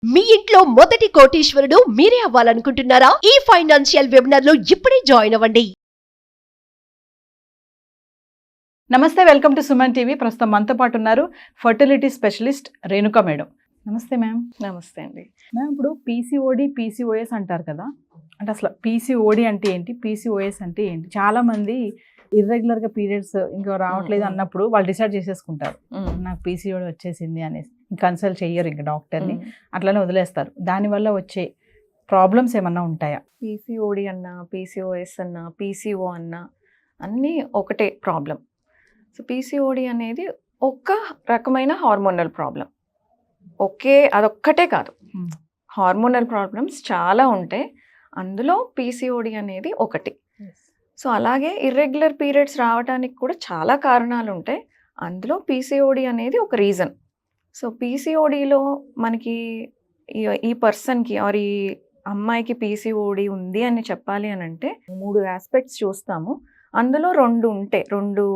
మీ ఇంట్లో మొదటి కోటీశ్వరుడు మీరే అవ్వాలనుకుంటున్నారా? ఈ ఫైనాన్షియల్ వెబినార్ లో ఇప్పుడే జాయిన్ అవ్వండి. నమస్తే, వెల్కమ్ టు సుమన్ టీవీ. ప్రస్తుతం మనతో పాటు ఉన్నారు ఫర్టిలిటీ స్పెషలిస్ట్ రేణుక మేడం. నమస్తే మ్యామ్. నమస్తే అండి. మ్యామ్, ఇప్పుడు పీసీఓడి పీసీఓఎస్ అంటారు కదా, అంటే అసలు పీసీఓడి అంటే ఏంటి, పీసీఓఎస్ అంటే ఏంటి? చాలా మంది ఇర్రెగ్యులర్గా పీరియడ్స్ ఇంకా రావట్లేదు అన్నప్పుడు వాళ్ళు డిసైడ్ చేసేసుకుంటారు, నాకు పీసీఓడి వచ్చేసింది అనేసి. కన్సల్ట్ చెయ్యరు ఇంకా డాక్టర్ని, అట్లనే వదిలేస్తారు. దానివల్ల వచ్చే ప్రాబ్లమ్స్ ఏమన్నా ఉంటాయా? పీసీఓడి అన్నా, పీసీఓఎస్ అన్నా, పీసీఓ అన్నా అన్నీ ఒకటే ప్రాబ్లం. సో పీసీఓడి అనేది ఒక రకమైన హార్మోనల్ ప్రాబ్లం. అదొక్కటే కాదు, హార్మోనల్ ప్రాబ్లమ్స్ చాలా ఉంటాయి, అందులో పీసీఓడి అనేది ఒకటి. సో అలాగే ఇర్రెగ్యులర్ పీరియడ్స్ రావడానికి కూడా చాలా కారణాలు ఉంటాయి, అందులో పీసీఓడి అనేది ఒక రీజన్. సో పీసీఓడిలో మనకి ఈ పర్సన్కి ఆర్ ఈ అమ్మాయికి పీసీఓడి ఉంది అని చెప్పాలి అని అంటే 3 ఆస్పెక్ట్స్ చూస్తాము. అందులో 2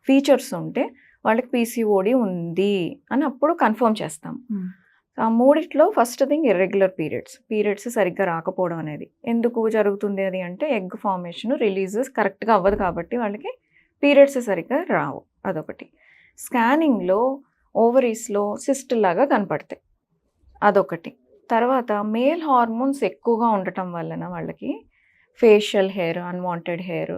ఫీచర్స్ ఉంటే వాళ్ళకి పీసీఓడి ఉంది అని అప్పుడు కన్ఫర్మ్ చేస్తాం. ఆ 3లో ఫస్ట్ థింగ్ ఇర్రెగ్యులర్ పీరియడ్స్ సరిగ్గా రాకపోవడం అనేది. ఎందుకు జరుగుతుంది అది అంటే ఎగ్ ఫార్మేషన్ రిలీజెస్ కరెక్ట్గా అవ్వదు కాబట్టి వాళ్ళకి పీరియడ్స్ సరిగ్గా రావు, అదొకటి. స్కానింగ్లో ఓవరీస్లో సిస్ట్ లాగా కనపడతాయి, అదొకటి. తర్వాత మేల్ హార్మోన్స్ ఎక్కువగా ఉండటం వలన వాళ్ళకి facial hair, unwanted hair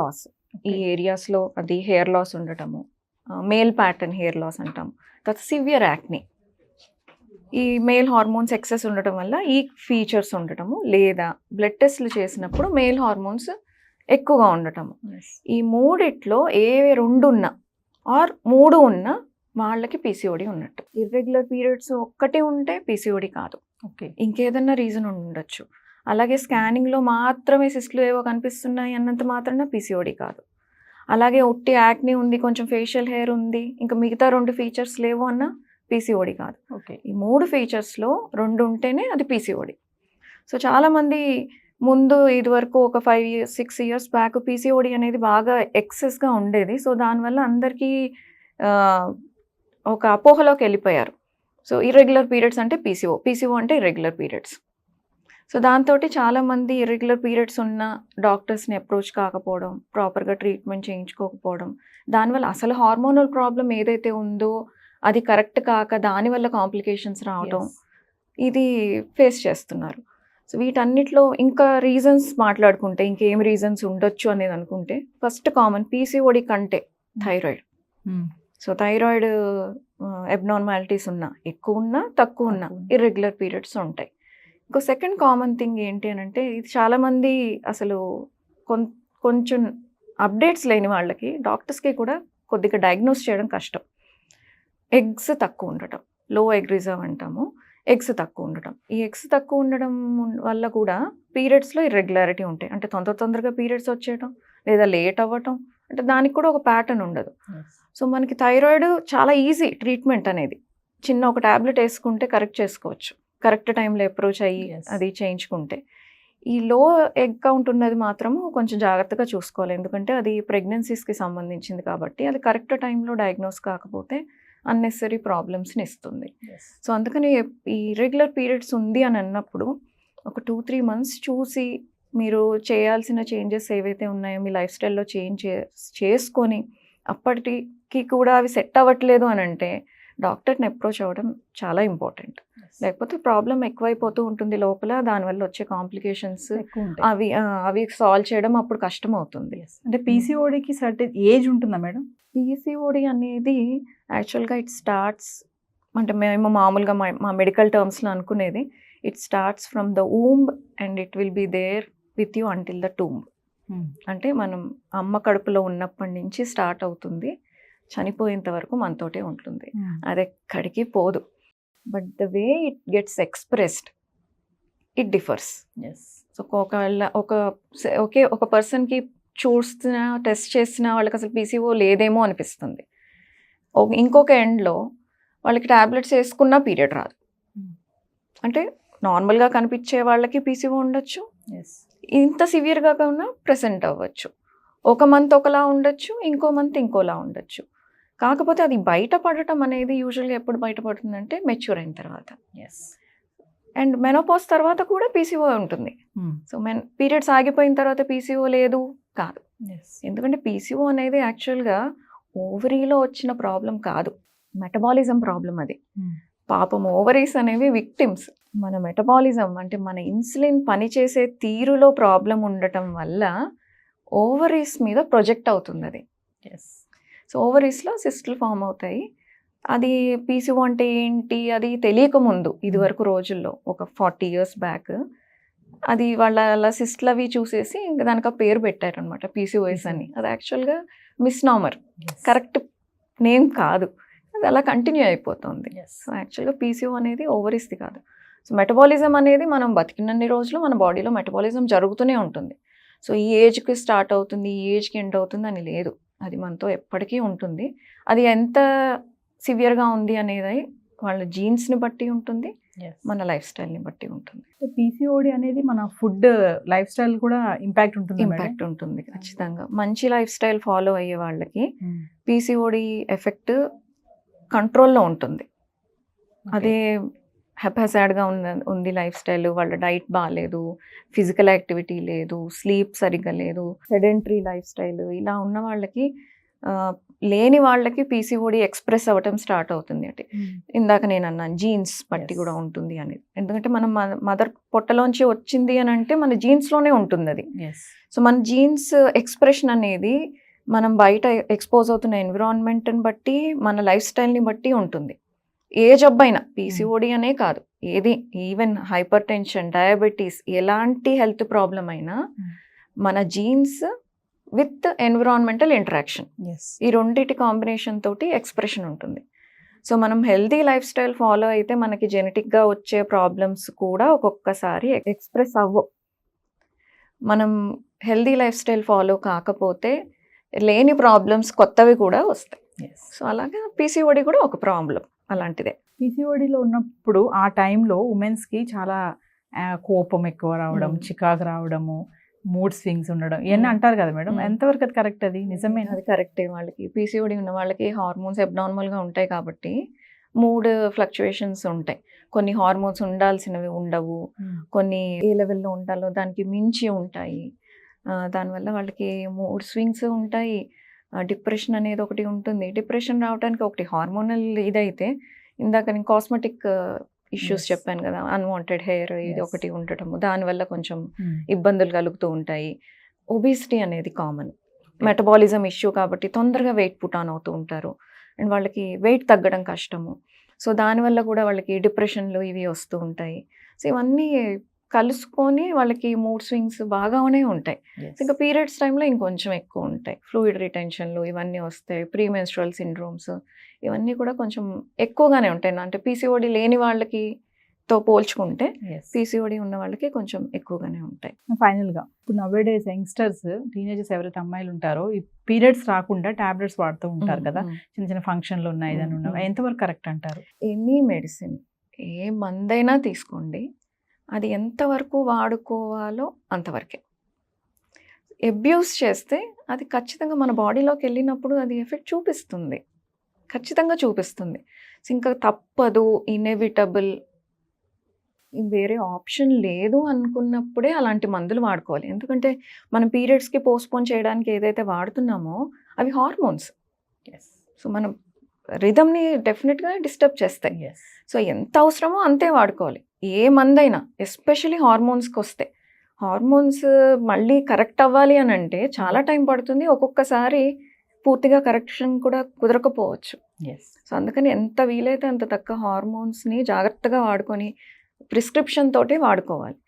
loss, ఈ ఏరియాస్లో అది హెయిర్ లాస్ ఉండటము, మేల్ ప్యాటర్న్ హెయిర్ లాస్ అంటాము. తర్వాత సివియర్ యాక్ని, ఈ మేల్ హార్మోన్స్ ఎక్సెస్ ఉండటం వల్ల ఈ ఫీచర్స్ ఉండటము, లేదా బ్లడ్ టెస్ట్లు చేసినప్పుడు మేల్ హార్మోన్స్ ఎక్కువగా ఉండటము. ఈ 3లో ఏ 2 ఉన్నా ఆర్ 3 ఉన్నా వాళ్ళకి పీసీఓడి ఉన్నట్టు. ఇర్రెగ్యులర్ పీరియడ్స్ ఒక్కటే ఉంటే పీసీఓడి కాదు, ఓకే, ఇంకేదన్నా రీజన్ ఉండొచ్చు. అలాగే స్కానింగ్లో మాత్రమే సిస్ట్లు ఏవో కనిపిస్తున్నాయి అన్నంత మాత్రాన పీసీఓడి కాదు. అలాగే ఒట్టి యాక్ని ఉంది, కొంచెం ఫేషియల్ హెయిర్ ఉంది, ఇంకా మిగతా 2 ఫీచర్స్ లేవు అన్న పీసీఓడి కాదు. ఓకే, ఈ 3 ఫీచర్స్లో 2 ఉంటేనే అది పీసీఓడి. సో చాలామంది ముందు ఇదివరకు ఒక 5-6 ఇయర్స్ బ్యాక్ పీసీఓడి అనేది బాగా ఎక్సెస్గా ఉండేది. సో దానివల్ల అందరికీ ఒక అపోహలోకి వెళ్ళిపోయారు. సో ఇర్రెగ్యులర్ పీరియడ్స్ అంటే పీసీఓ అంటే ఇర్రెగ్యులర్ పీరియడ్స్. సో దాంతో చాలామంది ఇర్రెగ్యులర్ పీరియడ్స్ ఉన్న డాక్టర్స్ని అప్రోచ్ కాకపోవడం, ప్రాపర్గా ట్రీట్మెంట్ చేయించుకోకపోవడం, దానివల్ల అసలు హార్మోనల్ ప్రాబ్లం ఏదైతే ఉందో అది కరెక్ట్ కాక దానివల్ల కాంప్లికేషన్స్ రావడం, ఇది ఫేస్ చేస్తున్నారు. సో వీటన్నిటిలో ఇంకా రీజన్స్ మాట్లాడుకుంటే ఇంకేం రీజన్స్ ఉండొచ్చు అనేది అనుకుంటే, ఫస్ట్ కామన్ పీసీఓడి కంటే థైరాయిడ్. సో థైరాయిడ్ అబ్నార్మాలిటీస్ ఉన్నా, ఎక్కువ ఉన్నా తక్కువ ఉన్నా ఇర్రెగ్యులర్ పీరియడ్స్ ఉంటాయి. ఇంకో సెకండ్ కామన్ థింగ్ ఏంటి అని అంటే, ఇది చాలామంది అసలు కొంచెం అప్డేట్స్ లేని వాళ్ళకి, డాక్టర్స్కి కూడా కొద్దిగా డయాగ్నోస్ చేయడం కష్టం. ఎగ్స్ తక్కువ ఉండటం, లో ఎగ్ రిజర్వ్ అంటాము, ఎగ్స్ తక్కువ ఉండటం. ఈ ఎగ్స్ తక్కువ ఉండడం వల్ల కూడా పీరియడ్స్లో ఇర్రెగ్యులారిటీ ఉంటాయి. అంటే తొందరగా పీరియడ్స్ వచ్చేయడం, లేదా లేట్ అవ్వటం, అంటే దానికి కూడా ఒక ప్యాటర్న్ ఉండదు. సో మనకి థైరాయిడ్ చాలా ఈజీ ట్రీట్మెంట్ అనేది, చిన్న ఒక ట్యాబ్లెట్ వేసుకుంటే కరెక్ట్ చేసుకోవచ్చు, కరెక్ట్ టైంలో అప్రోచ్ అయ్యి అది చేయించుకుంటే. ఈ లో ఎగ్ కౌంట్ ఉన్నది మాత్రము కొంచెం జాగ్రత్తగా చూసుకోవాలి, ఎందుకంటే అది ప్రెగ్నెన్సీస్కి సంబంధించింది కాబట్టి అది కరెక్ట్ టైంలో డయాగ్నోస్ కాకపోతే అన్నెసరీ ప్రాబ్లమ్స్ని ఇస్తుంది. సో అందుకని ఈ ఇర్రెగ్యులర్ పీరియడ్స్ ఉంది అని అన్నప్పుడు ఒక 2-3 మంత్స్ చూసి మీరు చేయాల్సిన చేంజెస్ ఏవైతే ఉన్నాయో మీ లైఫ్ స్టైల్లో చేసుకొని, అప్పటికి కూడా అవి సెట్ అవ్వట్లేదు అని అంటే డాక్టర్ని అప్రోచ్ అవ్వడం చాలా ఇంపార్టెంట్. లేకపోతే ప్రాబ్లం ఎక్కువైపోతూ ఉంటుంది లోపల, దానివల్ల వచ్చే కాంప్లికేషన్స్ అవి సాల్వ్ చేయడం అప్పుడు కష్టం అవుతుంది. అంటే పీసీఓడికి సర్టెన్ ఏజ్ ఉంటుందా మేడం? పీసీఓడి అనేది యాక్చువల్గా ఇట్ స్టార్ట్స్, అంటే మేము మామూలుగా మా మెడికల్ టర్మ్స్లో అనుకునేది, it starts from the womb and it will be there with you until the tomb. అంటే మనం అమ్మ కడుపులో ఉన్నప్పటి నుంచి స్టార్ట్ అవుతుంది, చనిపోయేంత వరకు మనతోటే ఉంటుంది, అది ఎక్కడికి పోదు. But the way it gets expressed it differs. So ఒక పర్సన్కి చూస్తున్న టెస్ట్ చేసిన వాళ్ళకి అసలు పీసీఓ లేదేమో అనిపిస్తుంది, ఇంకొక ఎండ్లో వాళ్ళకి ట్యాబ్లెట్స్ వేసుకున్నా పీరియడ్ రాదు. అంటే నార్మల్గా కనిపించే వాళ్ళకి పీసీఓ ఉండొచ్చు, ఇంత సివియర్గా ఉన్నా ప్రెసెంట్ అవ్వచ్చు. ఒక మంత్ ఒకలా ఉండొచ్చు, ఇంకో మంత్ ఇంకోలా ఉండొచ్చు. కాకపోతే అది బయటపడటం అనేది యూజువల్గా ఎప్పుడు బయటపడుతుందంటే మెచ్యూర్ అయిన తర్వాత. అండ్ మెనోపాజ్ తర్వాత కూడా పీసీఓ ఉంటుంది. సో పీరియడ్స్ ఆగిపోయిన తర్వాత పీసీఓ లేదు కాదు. ఎందుకంటే పీసీఓ అనేది యాక్చువల్గా ఓవరీలో వచ్చిన ప్రాబ్లం కాదు, మెటబాలిజం ప్రాబ్లం అది. పాపం ఓవరీస్ అనేవి విక్టిమ్స్. మన మెటబాలిజం అంటే మన ఇన్సులిన్ పనిచేసే తీరులో ప్రాబ్లం ఉండటం వల్ల ఓవరీస్ మీద ప్రొజెక్ట్ అవుతుంది అది. సో ఓవరీస్లో సిస్టులు ఫామ్ అవుతాయి. అది పీసీఓ అంటే ఏంటి అది తెలియకముందు ఇదివరకు రోజుల్లో ఒక 40 years బ్యాక్ అది వాళ్ళ సిస్టులు అవి చూసేసి ఇంకా దానికి ఆ పేరు పెట్టారనమాట పీసీఓఎస్ అని. అది యాక్చువల్గా మిస్నామర్, కరెక్ట్ నేమ్ కాదు, అది అలా కంటిన్యూ అయిపోతుంది. సో యాక్చువల్గా పీసీఓ అనేది ఓవరీస్ది కాదు. సో మెటబాలిజం అనేది మనం బతికినన్ని రోజులు మన బాడీలో మెటబాలిజం జరుగుతూనే ఉంటుంది. సో ఈ ఏజ్కి స్టార్ట్ అవుతుంది, ఈ ఏజ్కి ఎండ్ అవుతుంది అని లేదు, అది మనతో ఎప్పటికీ ఉంటుంది. అది ఎంత సివియర్గా ఉంది అనేది వాళ్ళ జీన్స్ని బట్టి ఉంటుంది, మన లైఫ్ స్టైల్ని బట్టి ఉంటుంది. పీసీఓడి అనేది మన ఫుడ్ లైఫ్ స్టైల్ కూడా ఇంపాక్ట్ ఉంటుంది ఖచ్చితంగా. మంచి లైఫ్ స్టైల్ ఫాలో అయ్యే వాళ్ళకి పీసీఓడి ఎఫెక్ట్ కంట్రోల్లో ఉంటుంది. అదే హెపాసాడ్గా ఉంది లైఫ్ స్టైల్, వాళ్ళ డైట్ బాగాలేదు, ఫిజికల్ యాక్టివిటీ లేదు, స్లీప్ సరిగ్గా లేదు, సెడెంటరీ లైఫ్ స్టైల్, ఇలా ఉన్న వాళ్ళకి లేని వాళ్ళకి పీసీఓడి ఎక్స్ప్రెస్ అవ్వటం స్టార్ట్ అవుతుంది. అంటే ఇందాక నేను అన్నాను జీన్స్ బట్టి కూడా ఉంటుంది అనేది. ఎందుకంటే మనం మదర్ పొట్టలోంచి వచ్చింది అని అంటే మన జీన్స్లోనే ఉంటుంది అది. సో మన జీన్స్ ఎక్స్ప్రెషన్ అనేది మనం బయట ఎక్స్పోజ్ అవుతున్న ఎన్విరాన్మెంట్ని బట్టి మన లైఫ్ స్టైల్ని బట్టి ఉంటుంది. ఏ జబ్బైనా పీసీఓడి అనే కాదు, ఏది ఈవెన్ హైపర్ టెన్షన్, డయాబెటీస్, ఎలాంటి హెల్త్ ప్రాబ్లం అయినా మన జీన్స్ విత్ ఎన్విరాన్మెంటల్ ఇంటరాక్షన్, ఈ రెండింటి కాంబినేషన్ తోటి ఎక్స్ప్రెషన్ ఉంటుంది. సో మనం హెల్దీ లైఫ్ స్టైల్ ఫాలో అయితే మనకి జెనెటిక్గా వచ్చే ప్రాబ్లమ్స్ కూడా ఒక్కొక్కసారి ఎక్స్ప్రెస్ అవ్వవు. మనం హెల్దీ లైఫ్ స్టైల్ ఫాలో కాకపోతే లేని ప్రాబ్లమ్స్ కొత్తవి కూడా వస్తాయి. సో అలాగా పీసీఓడి కూడా ఒక ప్రాబ్లం అలాంటిదే. పీసీఓడిలో ఉన్నప్పుడు ఆ టైంలో ఉమెన్స్కి చాలా కోపం ఎక్కువ రావడం, చికాకు రావడము, మూడ్ స్వింగ్స్ ఉండడం ఇవన్నీ అంటారు కదా మేడం, ఎంతవరకు అది కరెక్ట్? అది నిజమే? అది కరెక్టే. వాళ్ళకి పీసీఓడి ఉన్న వాళ్ళకి హార్మోన్స్ అబ్నార్మల్గా ఉంటాయి కాబట్టి మూడ్ ఫ్లక్చుయేషన్స్ ఉంటాయి. కొన్ని హార్మోన్స్ ఉండాల్సినవి ఉండవు, కొన్ని ఏ లెవెల్లో ఉండాలో దానికి మించి ఉంటాయి. దానివల్ల వాళ్ళకి మూడ్ స్వింగ్స్ ఉంటాయి, డిప్రెషన్ అనేది ఒకటి ఉంటుంది. డిప్రెషన్ రావడానికి ఒకటి హార్మోనల్ ఇదైతే, ఇందాక నేను కాస్మెటిక్ ఇష్యూస్ చెప్పాను కదా, అన్వాంటెడ్ హెయిర్ ఇది ఒకటి ఉండటము, దానివల్ల కొంచెం ఇబ్బందులు కలుగుతూ ఉంటాయి. ఒబిసిటీ అనేది కామన్, మెటబాలిజం ఇష్యూ కాబట్టి తొందరగా వెయిట్ పుట్ ఆన్ అవుతూ ఉంటారు అండ్ వాళ్ళకి వెయిట్ తగ్గడం కష్టము. సో దానివల్ల కూడా వాళ్ళకి డిప్రెషన్లు ఇవి వస్తూ ఉంటాయి. సో ఇవన్నీ కలుసుకొని వాళ్ళకి మూడ్ స్వింగ్స్ బాగానే ఉంటాయి. ఇంకా పీరియడ్స్ టైంలో ఇంకొంచెం ఎక్కువ ఉంటాయి, ఫ్లూయిడ్ రిటెన్షన్లు ఇవన్నీ వస్తాయి, ప్రీమెన్స్ట్రువల్ సిండ్రోమ్స్ ఇవన్నీ కూడా కొంచెం ఎక్కువగానే ఉంటాయి. అంటే పీసీఓడి లేని వాళ్ళకి తో పోల్చుకుంటే పీసీఓడి ఉన్న వాళ్ళకి కొంచెం ఎక్కువగానే ఉంటాయి. ఫైనల్గా ఇప్పుడు నవ్వేడేస్ యంగ్స్టర్స్, టీనేజర్స్ ఎవరైతే అమ్మాయిలు ఉంటారో ఈ పీరియడ్స్ రాకుండా టాబ్లెట్స్ వాడుతూ ఉంటారు కదా, చిన్న చిన్న ఫంక్షన్లు ఉన్నాయి దాని ఉన్నాయి, ఎంతవరకు కరెక్ట్ అంటారు? ఎనీ మెడిసిన్, ఏ మందైనా తీసుకోండి, అది ఎంతవరకు వాడుకోవాలో అంతవరకే. అబ్యూస్ చేస్తే అది ఖచ్చితంగా మన బాడీలోకి వెళ్ళినప్పుడు అది ఎఫెక్ట్ చూపిస్తుంది, ఖచ్చితంగా చూపిస్తుంది. ఇంకా తప్పదు, ఇన్ఎవిటబుల్, వేరే ఆప్షన్ లేదు అనుకున్నప్పుడే అలాంటి మందులు వాడుకోవాలి. ఎందుకంటే మనం పీరియడ్స్కి పోస్ట్పోన్ చేయడానికి ఏదైతే వాడుతున్నామో అవి హార్మోన్స్. సో మనం రిథమ్ని డెఫినెట్గా డిస్టర్బ్ చేస్తాయి. సో ఎంత అవసరమో అంతే వాడుకోవాలి ఏ మందైనా, ఎస్పెషలీ హార్మోన్స్కి వస్తే. హార్మోన్స్ మళ్ళీ కరెక్ట్ అవ్వాలి అని అంటే చాలా టైం పడుతుంది, ఒక్కొక్కసారి పూర్తిగా కరెక్షన్ కూడా కుదరకపోవచ్చు. సో అందుకని ఎంత వీలైతే అంత తక్కువ హార్మోన్స్ని జాగ్రత్తగా వాడుకొని ప్రిస్క్రిప్షన్ తోటే వాడుకోవాలి.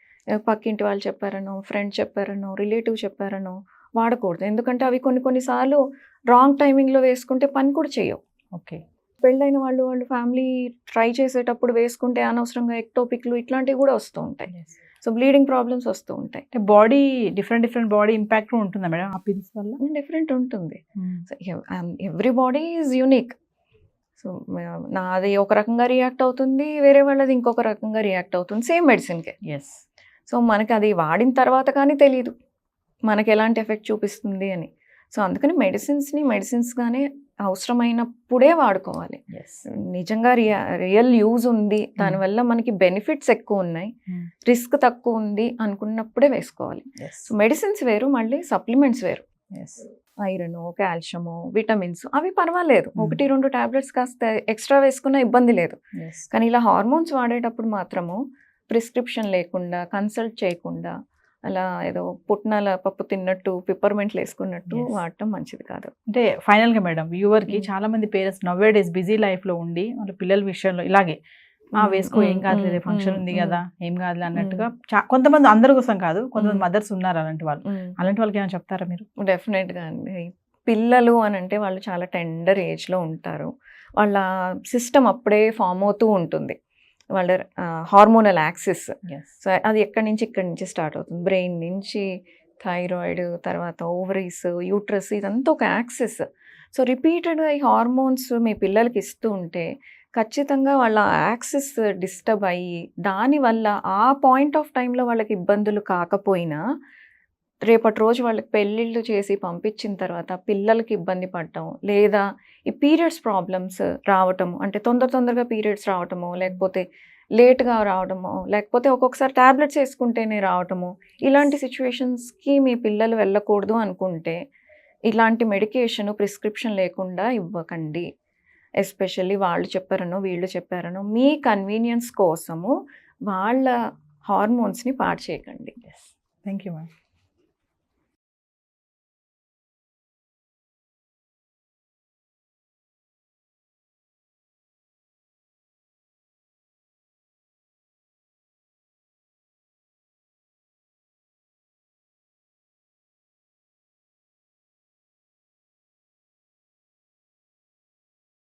పక్కింటి వాళ్ళు చెప్పారనో, ఫ్రెండ్ చెప్పారనో, రిలేటివ్ చెప్పారనో వాడకూడదు. ఎందుకంటే అవి కొన్నిసార్లు రాంగ్ టైమింగ్లో వేసుకుంటే పని కూడా చేయవు. ఓకే, పెళ్ళైన వాళ్ళు ఫ్యామిలీ ట్రై చేసేటప్పుడు వేసుకుంటే అనవసరంగా ఎక్టోపిక్లు ఇట్లాంటివి కూడా వస్తూ ఉంటాయి. సో బ్లీడింగ్ ప్రాబ్లమ్స్ వస్తూ ఉంటాయి. బాడీ డిఫరెంట్ బాడీ ఇంపాక్ట్ ఉంటుందా మేడం ఆ పిల్స్ వల్ల? డిఫరెంట్ ఉంటుంది. Every body is unique. So నాది ఒక రకంగా రియాక్ట్ అవుతుంది, వేరే వాళ్ళది ఇంకొక రకంగా రియాక్ట్ అవుతుంది సేమ్ మెడిసిన్కే. సో మనకి అది వాడిన తర్వాత కానీ తెలియదు మనకి ఎలాంటి ఎఫెక్ట్ చూపిస్తుంది అని. సో అందుకని మెడిసిన్స్గానే అవసరమైనప్పుడే వాడుకోవాలి. నిజంగా రియల్ యూజ్ ఉంది, దానివల్ల మనకి బెనిఫిట్స్ ఎక్కువ ఉన్నాయి, రిస్క్ తక్కువ ఉంది అనుకున్నప్పుడే వేసుకోవాలి. సో మెడిసిన్స్ వేరు, మళ్ళీ సప్లిమెంట్స్ వేరు. ఐరన్, కాల్షియము, విటమిన్స్ అవి పర్వాలేదు, 1-2 టాబ్లెట్స్ కాస్త ఎక్స్ట్రా వేసుకున్న ఇబ్బంది లేదు. కానీ ఇలా హార్మోన్స్ వాడేటప్పుడు మాత్రము ప్రిస్క్రిప్షన్ లేకుండా, కన్సల్ట్ చేయకుండా, అలా ఏదో పుట్నాల పప్పు తిన్నట్టు పిప్పర్మెంట్లు వేసుకున్నట్టు వాడటం మంచిది కాదు. అంటే ఫైనల్ గా మేడం, వ్యూవర్ కి చాలా మంది పేరెంట్స్ నవ్వే డేస్ బిజీ లైఫ్ లో ఉండి వాళ్ళ పిల్లల విషయంలో ఇలాగే వేసుకో, ఏం కాదులే, ఫంక్షన్ ఉంది కదా, ఏం కాదులే అన్నట్టుగా కొంతమంది, అందరి కోసం కాదు, కొంతమంది మదర్స్ ఉన్నారు అలాంటి వాళ్ళు. అలాంటి వాళ్ళకి ఏమైనా చెప్తారా మీరు? డెఫినెట్ గా అండి. పిల్లలు అని అంటే వాళ్ళు చాలా టెండర్ ఏజ్ లో ఉంటారు, వాళ్ళ సిస్టమ్ అప్పుడే ఫామ్ అవుతూ ఉంటుంది, వాళ్ళ హార్మోనల్ యాక్సిస్. సో అది ఇక్కడి నుంచి స్టార్ట్ అవుతుంది, బ్రెయిన్ నుంచి థైరాయిడ్, తర్వాత ఓవరీస్, యూట్రస్, ఇదంతా ఒక యాక్సిస్. సో రిపీటెడ్గా ఈ హార్మోన్స్ మీ పిల్లలకి ఇస్తూ ఉంటే ఖచ్చితంగా వాళ్ళ యాక్సిస్ డిస్టర్బ్ అయ్యి, దానివల్ల ఆ పాయింట్ ఆఫ్ టైంలో వాళ్ళకి ఇబ్బందులు కాకపోయినా రేపటి రోజు వాళ్ళకి పెళ్ళిళ్ళు చేసి పంపించిన తర్వాత పిల్లలకి ఇబ్బంది పడటం, లేదా ఈ పీరియడ్స్ ప్రాబ్లమ్స్ రావటం, అంటే తొందరగా పీరియడ్స్ రావటము, లేకపోతే లేట్గా రావడము, లేకపోతే ఒక్కొక్కసారి ట్యాబ్లెట్స్ వేసుకుంటేనే రావటము, ఇలాంటి సిచ్యువేషన్స్కి మీ పిల్లలు వెళ్ళకూడదు అనుకుంటే ఇలాంటి మెడికేషన్ ప్రిస్క్రిప్షన్ లేకుండా ఇవ్వకండి. ఎస్పెషల్లీ వాళ్ళు చెప్పారనో వీళ్ళు చెప్పారనో మీ కన్వీనియన్స్ కోసము వాళ్ళ హార్మోన్స్ని పాడు చేయకండి. Thank you ma'am.